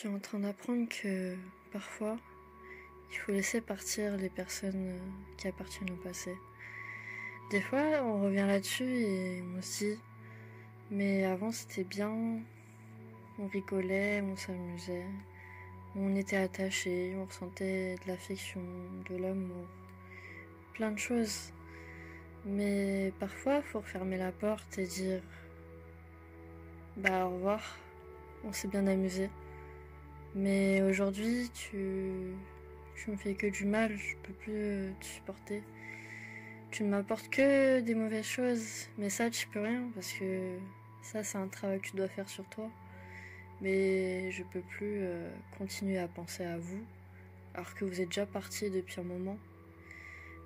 suis en train d'apprendre que parfois, il faut laisser partir les personnes qui appartiennent au passé. Des fois, on revient là-dessus et on se dit, mais avant c'était bien, on rigolait, on s'amusait, on était attachés, on ressentait de l'affection, de l'amour, plein de choses. Mais parfois, il faut refermer la porte et dire, au revoir, on s'est bien amusé. Mais aujourd'hui, tu me fais que du mal, je peux plus te supporter. Tu ne m'apportes que des mauvaises choses, mais ça, tu peux rien, parce que ça, c'est un travail que tu dois faire sur toi. Mais je peux plus continuer à penser à vous, alors que vous êtes déjà partis depuis un moment.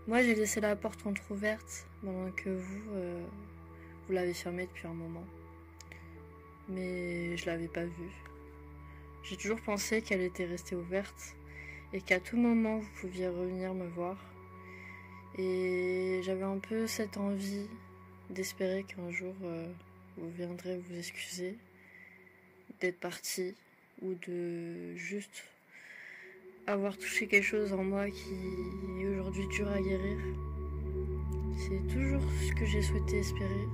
Moi, j'ai laissé la porte entrouverte, pendant que vous l'avez fermée depuis un moment. Mais je l'avais pas vue. J'ai toujours pensé qu'elle était restée ouverte et qu'à tout moment vous pouviez revenir me voir. Et j'avais un peu cette envie d'espérer qu'un jour vous viendrez vous excuser d'être parti ou de juste avoir touché quelque chose en moi qui est aujourd'hui dur à guérir. C'est toujours ce que j'ai souhaité espérer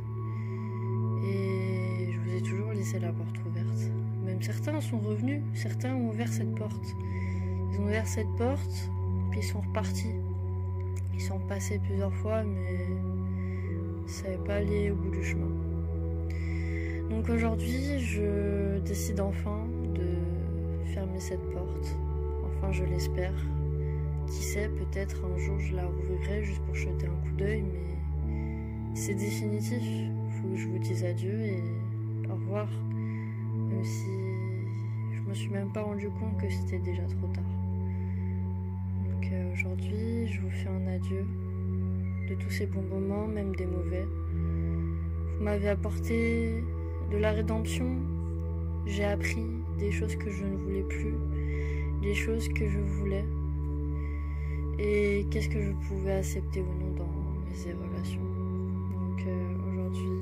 et je vous ai toujours laissé la porte ouverte. Même certains sont revenus, certains ont ouvert cette porte. Ils ont ouvert cette porte, puis ils sont repartis. Ils sont passés plusieurs fois, mais ça n'avait pas allé au bout du chemin. Donc aujourd'hui, je décide enfin de fermer cette porte. Enfin, je l'espère. Qui sait, peut-être un jour je la rouvrirai juste pour jeter un coup d'œil, mais c'est définitif. Il faut que je vous dise adieu et au revoir. Même si je me suis même pas rendu compte que c'était déjà trop tard. Donc aujourd'hui, je vous fais un adieu de tous ces bons moments, même des mauvais. Vous m'avez apporté de la rédemption. J'ai appris des choses que je ne voulais plus, des choses que je voulais. Et qu'est-ce que je pouvais accepter ou non dans mes relations. Donc aujourd'hui,